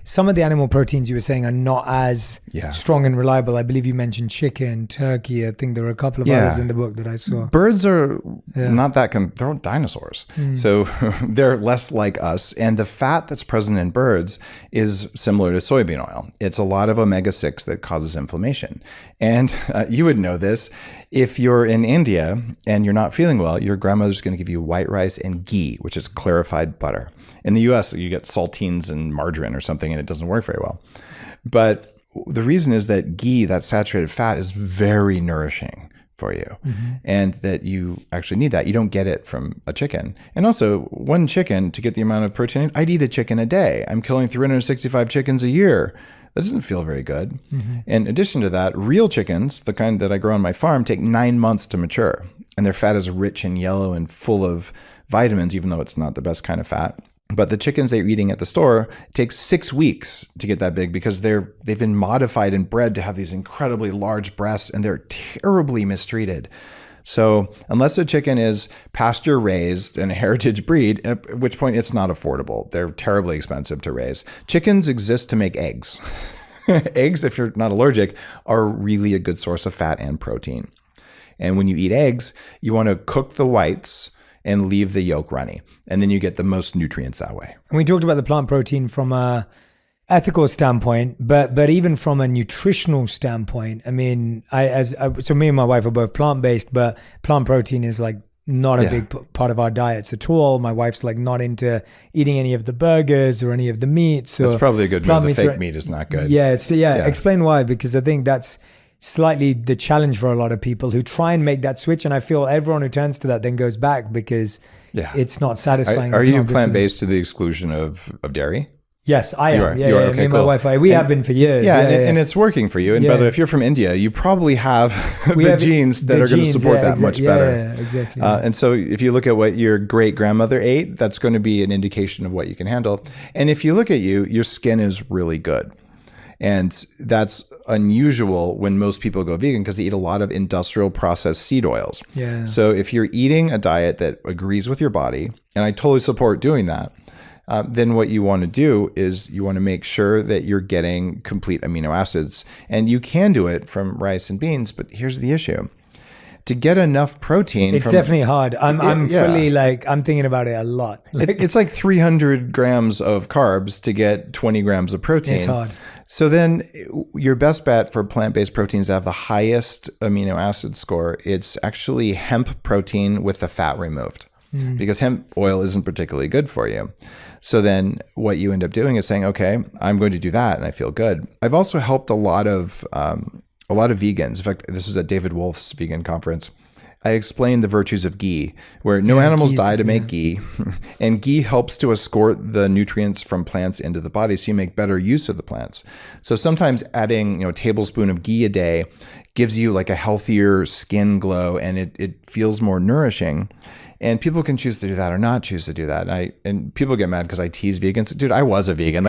Some of the animal proteins you were saying are not as strong and reliable. I believe you mentioned chicken, turkey. I think there were a couple of others in the book that I saw. Birds are not that, they're dinosaurs. So they're less like us. And the fat that's present in birds is similar to soybean oil. It's a lot of omega-6 that causes inflammation. And you would know this. If you're in India and you're not feeling well, your grandmother's going to give you white rice and ghee, which is clarified butter. In the US, you get saltines and margarine or something, and it doesn't work very well. But the reason is that ghee, that saturated fat, is very nourishing for you, and that you actually need that. You don't get it from a chicken. And also, one chicken, to get the amount of protein, I'd eat a chicken a day. I'm killing 365 chickens a year. That doesn't feel very good. In addition to that, real chickens, the kind that I grow on my farm, take 9 months to mature. And their fat is rich and yellow and full of vitamins, even though it's not the best kind of fat. But the chickens that you're eating at the store, it takes 6 weeks to get that big because they've been modified and bred to have these incredibly large breasts, and they're terribly mistreated. So unless a chicken is pasture raised and a heritage breed, at which point it's not affordable. They're terribly expensive to raise. Chickens exist to make eggs. Eggs, if you're not allergic, are really a good source of fat and protein. And when you eat eggs, you want to cook the whites and leave the yolk runny. And then you get the most nutrients that way. And we talked about the plant protein from a ethical standpoint, but even from a nutritional standpoint, I mean, so me and my wife are both plant-based, but plant protein is like not a big part of our diets at all. My wife's like not into eating any of the burgers or any of the meats. That's probably a good move. The fake meat is not good. Explain why, because I think that's slightly the challenge for a lot of people who try and make that switch. And I feel everyone who turns to that then goes back because it's not satisfying. Are you plant-based to the exclusion of dairy? Yes, I am. You are? Okay, me and my wife, we have been for years. And it's working for you. And by the way, if you're from India, you probably have the genes that are going to support that much better. Yeah, exactly. And so if you look at what your great grandmother ate, that's going to be an indication of what you can handle. And if you look at you, your skin is really good. And that's unusual when most people go vegan because they eat a lot of industrial processed seed oils. Yeah. So if you're eating a diet that agrees with your body, and I totally support doing that, then what you want to do is you want to make sure that you're getting complete amino acids. And you can do it from rice and beans, but here's the issue. To get enough protein, it's definitely hard. I'm fully like, I'm thinking about it a lot. It's like 300 grams of carbs to get 20 grams of protein. It's hard. So then your best bet for plant-based proteins that have the highest amino acid score, it's actually hemp protein with the fat removed. Because hemp oil isn't particularly good for you. So then what you end up doing is saying, okay, I'm going to do that and I feel good. I've also helped a lot of vegans. In fact, this was at David Wolf's vegan conference. I explained the virtues of ghee, where no animals die to make ghee, and ghee helps to escort the nutrients from plants into the body, so you make better use of the plants. So sometimes adding, a tablespoon of ghee a day gives you like a healthier skin glow, and it feels more nourishing. And people can choose to do that or not choose to do that. And people get mad because I tease vegans. Dude, I was a vegan.